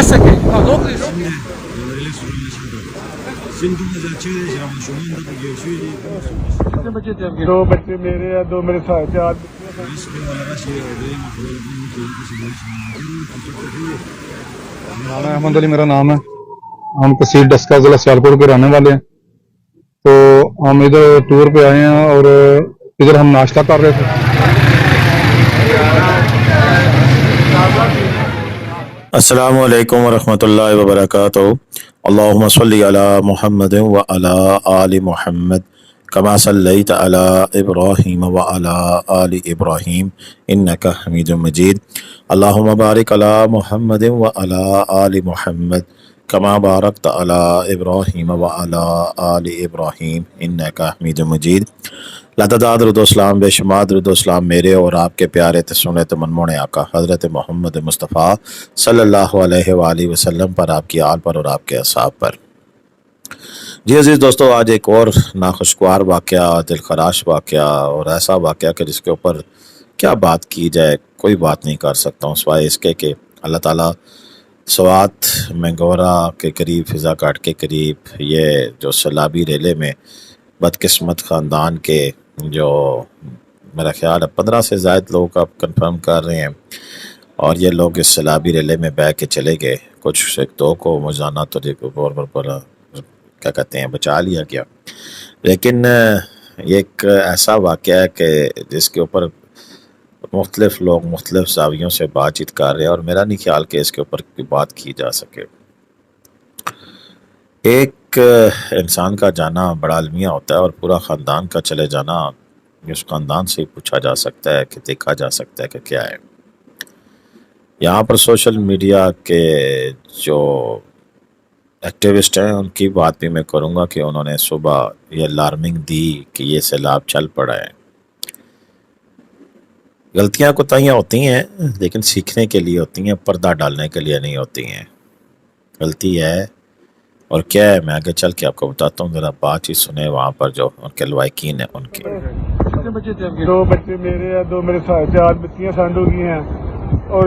seke. دو بچے میرے ہیں، دو میرے ساتھ، چار نام ہے احمد علی، میرا نام ہے۔ ہم تحصیل ڈسکہ ضلع سیالکوٹ کے رہنے والے ہیں۔ تو ہم ادھر ٹور پہ آئے ہیں اور ادھر ہم ناشتہ کر رہے تھے۔ السلام علیکم ورحمۃ اللہ وبرکاتہ۔ اللہم صلی علی محمد وعلی آل محمد کما صلیت علی ابراہیم وعلی آل ابراہیم انک حمید مجید۔ اللہم بارک علی محمد وعلی آل محمد کما بارکت علی ابراہیم وعلی آل ابراہیم انک حمید مجید۔ لاتعداد درود و اسلام، بے شمار درود و اسلام میرے اور آپ کے پیارے سنت منمون آقا حضرت محمد مصطفیٰ صلی اللہ علیہ وآلہ وسلم پر، آپ کی آل پر اور آپ کے اصحاب پر۔ جی عزیز دوستو، آج ایک اور ناخوشگوار واقعہ، دل خراش واقعہ اور ایسا واقعہ کہ جس کے اوپر کیا بات کی جائے، کوئی بات نہیں کر سکتا ہوں سوائے اس کے کہ اللہ تعالیٰ سوات مینگورا کے قریب، فضا گھاٹ کے قریب، یہ جو سیلابی ریلے میں بدقسمت خاندان کے جو میرا خیال ہے 15 سے زائد لوگ آپ کنفرم کر رہے ہیں، اور یہ لوگ اس سیلابی ریلے میں بہ کے چلے گئے۔ کچھ ایک دو کو مجھانا تو کیا کہتے ہیں بچا لیا گیا، لیکن یہ ایک ایسا واقعہ ہے کہ جس کے اوپر مختلف لوگ مختلف زاویوں سے بات چیت کر رہے ہیں، اور میرا نہیں خیال کہ اس کے اوپر کوئی بات کی جا سکے۔ ایک انسان کا جانا بڑا المیہ ہوتا ہے، اور پورا خاندان کا چلے جانا اس خاندان سے پوچھا جا سکتا ہے کہ دیکھا جا سکتا ہے کہ کیا ہے۔ یہاں پر سوشل میڈیا کے جو ایکٹیوسٹ ہیں ان کی بات بھی میں کروں گا کہ انہوں نے صبح یہ الارمنگ دی کہ یہ سیلاب چل پڑا ہے۔ غلطیاں کوتاہیاں ہوتی ہیں لیکن سیکھنے کے لیے ہوتی ہیں، پردہ ڈالنے کے لیے نہیں ہوتی ہیں۔ غلطی ہے اور کیا ہے، میں آگے چل کے آپ کو بتاتا ہوں، ذرا بات ہی سنیں وہاں پر جو ان کے لوائقین ہیں ان کی۔ دو بچے میرے ہیں، دو میرے ساتھ، چار بچیاں سانڈو کی ہیں، اور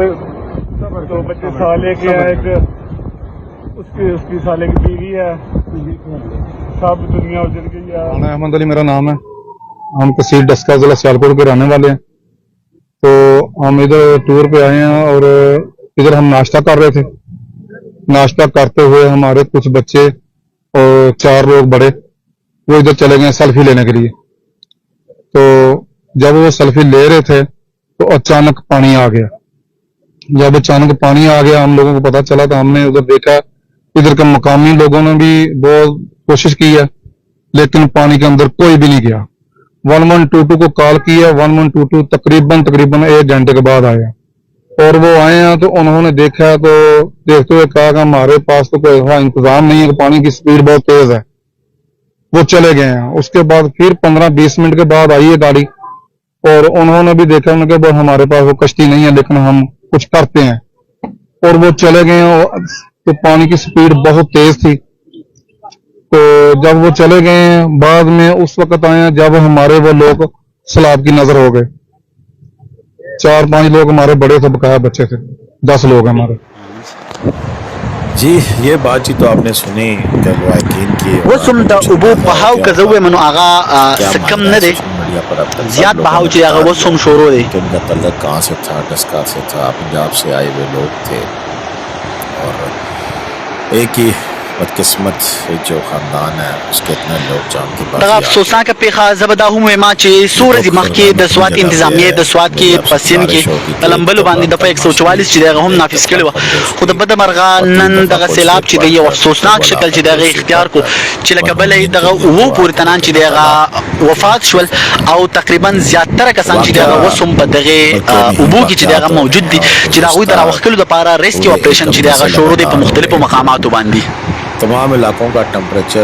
دو بچے سالے کے ہیں، ایک اس کی سالے کی بیوی ہے، سب دنیا اجڑ گئی ہے۔ نام ہے احمد علی، میرا نام ہے۔ ہم تحصیل ڈسکہ ضلع سیالکوٹ کے رہنے والے ہیں۔ تو ہم ادھر ٹور پہ آئے ہیں اور ادھر ہم ناشتہ کر رہے تھے۔ ناشتہ کرتے ہوئے ہمارے کچھ بچے اور 4 لوگ بڑے وہ ادھر چلے گئے سیلفی لینے کے لیے۔ تو جب وہ سیلفی لے رہے تھے تو اچانک پانی آ گیا۔ جب اچانک پانی آ گیا ہم لوگوں کو پتہ چلا تو ہم نے ادھر دیکھا، ادھر کے مقامی لوگوں نے بھی بہت کوشش کی ہے لیکن پانی کے اندر کوئی بھی نہیں گیا۔ 1122 کو کال کیا، 1122 تقریباً 1 گھنٹے کے بعد آیا، اور وہ آئے ہیں تو انہوں نے دیکھا تو دیکھتے ہوئے کہا کہ ہمارے پاس تو کوئی ایسا انتظام نہیں ہے کہ پانی کی سپیڈ بہت تیز ہے، وہ چلے گئے ہیں۔ اس کے بعد پھر 15-20 منٹ کے بعد آئی ہے گاڑی، اور انہوں نے بھی دیکھا، انہوں نے کہا ہمارے پاس وہ کشتی نہیں ہے لیکن ہم کچھ کرتے ہیں، اور وہ چلے گئے ہیں۔ تو پانی کی سپیڈ بہت تیز تھی، تو جب وہ چلے گئے ہیں بعد میں اس وقت آئے ہیں جب ہمارے وہ لوگ سیلاب کی نظر ہو گئے۔ 4-5 لوگ ہمارے بڑے تھے، بقایا بچے تھے، 10 لوگ ہیں ہمارے۔ جی یہ بات چیت تو آپ نے سنی کہ لوائقین کی، وسم د ابو بهاو کزوې منو هغه سکم نه دی زیات بهاو چې هغه وسم شروع دی۔ کہ ان کا تعلق کہاں سے تھا؟ ڈسکا سے تھا، پنجاب سے آئے ہوئے لوگ تھے، اور ایک ہی بدقسمت جو خاندان ہے اس کے اتنے لوگ جان کی بات دغه افسوسناکه پیښه زه به دا هم وایم چې څو ورځې مخکې د سوات انتظامیه د سوات کې په سیند کې په لمبلو باندې دفعه 144 چې دغه هم نافذ کړی وه، خو د بده مرغه نن دغه سیلاب چې دی یو افسوسناک شکل چې دغه اختیار کو چې لکه بله یې دغه اوو پورې تنان چې دغه وفات شول، او تقریبا زیاتره کسان چې دغه اوس هم په دغه اوبو کې چې دغه موجود دي چې د هغوی د راوښکلو دپاره ریسکیو اپریشن چې دغه شروع دی په مختلفو مقاماتو باندې۔ تمام علاقوں کا ٹمپریچر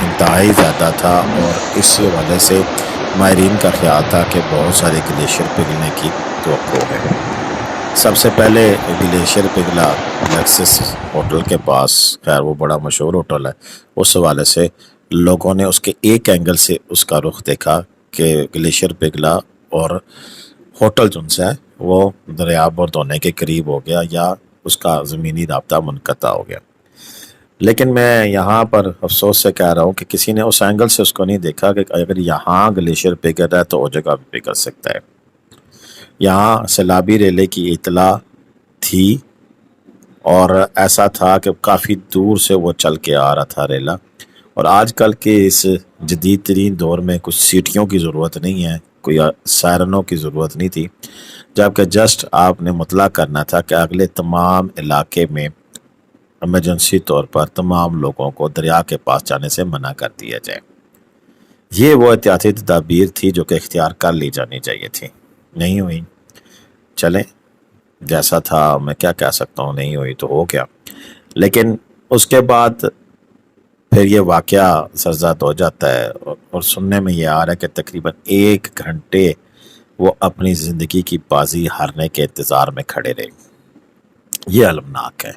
انتہائی زیادہ تھا، اور اس وجہ سے ماہرین کا خیال تھا کہ بہت سارے گلیشیئر پگھلنے کی توقع ہے۔ سب سے پہلے گلیشیئر پگھلا لیکسس ہوٹل کے پاس، خیر وہ بڑا مشہور ہوٹل ہے، اس حوالے سے لوگوں نے اس کے ایک اینگل سے اس کا رخ دیکھا کہ گلیشیئر پگھلا، اور ہوٹل جن سے ہے وہ دریاب اور دونے کے قریب ہو گیا، یا اس کا زمینی رابطہ منقطع ہو گیا۔ لیکن میں یہاں پر افسوس سے کہہ رہا ہوں کہ کسی نے اس اینگل سے اس کو نہیں دیکھا کہ اگر یہاں گلیشیئر پگھل رہا ہے تو وہ جگہ بھی پگھل سکتا ہے۔ یہاں سیلابی ریلے کی اطلاع تھی اور ایسا تھا کہ کافی دور سے وہ چل کے آ رہا تھا ریلا، اور آج کل کے اس جدید ترین دور میں کچھ سیٹیوں کی ضرورت نہیں ہے، کوئی سائرنوں کی ضرورت نہیں تھی، جبکہ جسٹ آپ نے مطلع کرنا تھا کہ اگلے تمام علاقے میں ایمرجنسی طور پر تمام لوگوں کو دریا کے پاس جانے سے منع کر دیا جائے۔ یہ وہ احتیاطی تدابیر تھی جو کہ اختیار کر لی جانی چاہیے تھی، نہیں ہوئی۔ چلیں، جیسا تھا میں کیا کہہ سکتا ہوں، نہیں ہوئی تو ہو گیا۔ لیکن اس کے بعد پھر یہ واقعہ سرزد ہو جاتا ہے اور سننے میں یہ آ رہا ہے کہ تقریباً 1 گھنٹے وہ اپنی زندگی کی بازی ہارنے کے انتظار میں کھڑے رہے۔ یہ المناک ہے،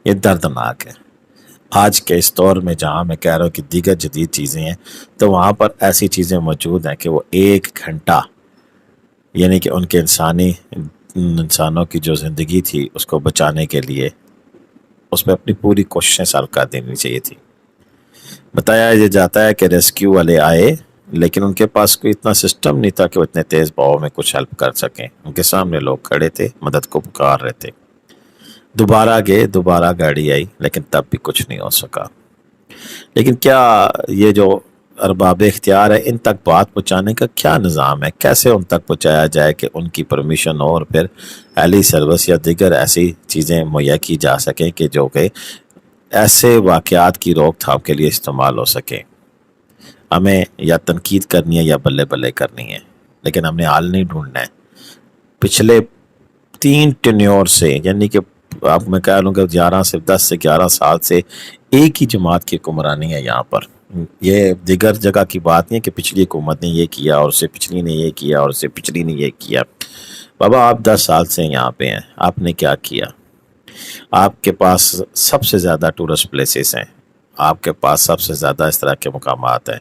یہ دردناک ہے۔ آج کے اس دور میں جہاں میں کہہ رہا ہوں کہ دیگر جدید چیزیں ہیں، تو وہاں پر ایسی چیزیں موجود ہیں کہ وہ 1 گھنٹہ، یعنی کہ ان کے انسانوں کی جو زندگی تھی اس کو بچانے کے لیے اس میں اپنی پوری کوششیں صرف کر دینی چاہیے تھی۔ بتایا یہ جاتا ہے کہ ریسکیو والے آئے، لیکن ان کے پاس کوئی اتنا سسٹم نہیں تھا کہ وہ اتنے تیز بہاؤ میں کچھ ہیلپ کر سکیں۔ ان کے سامنے لوگ کھڑے تھے، مدد کو پکار رہے تھے۔ دوبارہ گئے، دوبارہ گاڑی آئی، لیکن تب بھی کچھ نہیں ہو سکا۔ لیکن کیا یہ جو ارباب اختیار ہے، ان تک بات پہنچانے کا کیا نظام ہے؟ کیسے ان تک پہنچایا جائے کہ ان کی پرمیشن ہو اور پھر ہیلی سروس یا دیگر ایسی چیزیں مہیا کی جا سکیں کہ جو کہ ایسے واقعات کی روک تھام کے لیے استعمال ہو سکیں؟ ہمیں یا تنقید کرنی ہے یا بلے بلے کرنی ہے، لیکن ہم نے حل نہیں ڈھونڈنا ہے۔ پچھلے 3 ٹینیور سے، یعنی کہ اب میں کہہ لوں کہ 10 سے 11 سال سے ایک ہی جماعت کی حکمرانی ہے یہاں پر۔ یہ دیگر جگہ کی بات نہیں ہے کہ پچھلی حکومت نے یہ کیا اور اس سے پچھلی نے یہ کیا اور اس سے پچھلی نے یہ کیا۔ بابا آپ 10 سال سے یہاں پہ ہیں، آپ نے کیا کیا؟ آپ کے پاس سب سے زیادہ ٹورسٹ پلیسز ہیں، آپ کے پاس سب سے زیادہ اس طرح کے مقامات ہیں،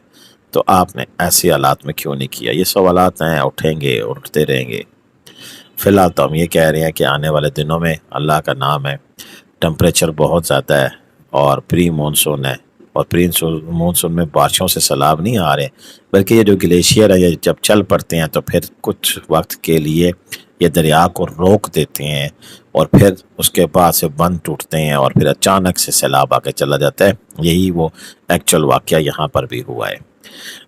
تو آپ نے ایسی حالات میں کیوں نہیں کیا؟ یہ سوالات ہیں، اٹھیں گے اور اٹھتے رہیں گے۔ فی الحال تو ہم یہ کہہ رہے ہیں کہ آنے والے دنوں میں اللہ کا نام ہے، ٹمپریچر بہت زیادہ ہے اور پری مونسون ہے، اور پری مونسون میں بارشوں سے سیلاب نہیں آ رہے، بلکہ یہ جو گلیشیئر ہے یہ جب چل پڑتے ہیں تو پھر کچھ وقت کے لیے یہ دریا کو روک دیتے ہیں اور پھر اس کے بعد سے بند ٹوٹتے ہیں اور پھر اچانک سے سیلاب آ کے چلا جاتا ہے۔ یہی وہ ایکچوئل واقعہ یہاں پر بھی ہوا ہے،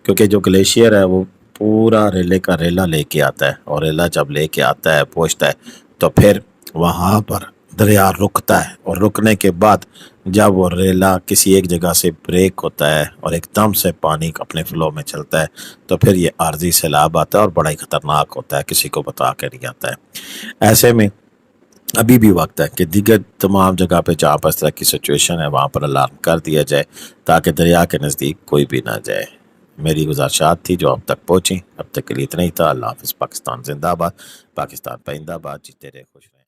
کیونکہ جو گلیشیئر ہے وہ پورا ریلے کا ریلا لے کے آتا ہے، اور ریلا جب لے کے آتا ہے پہنچتا ہے تو پھر وہاں پر دریا رکتا ہے، اور رکنے کے بعد جب وہ ریلا کسی ایک جگہ سے بریک ہوتا ہے اور ایک دم سے پانی اپنے فلو میں چلتا ہے تو پھر یہ عارضی سیلاب آتا ہے اور بڑا ہی خطرناک ہوتا ہے، کسی کو بتا کے نہیں آتا ہے۔ ایسے میں ابھی بھی وقت ہے کہ دیگر تمام جگہ پہ جہاں پر اس طرح کی سچویشن ہے وہاں پر الارم کر دیا جائے تاکہ دریا کے نزدیک کوئی بھی نہ جائے۔ میری گزارشات تھی جو اب تک پہنچیں، اب تک کے لیے اتنا ہی تھا۔ اللہ حافظ۔ پاکستان زندہ باد، پاکستان پائندہ باد، جیتے رہے، خوش رہے۔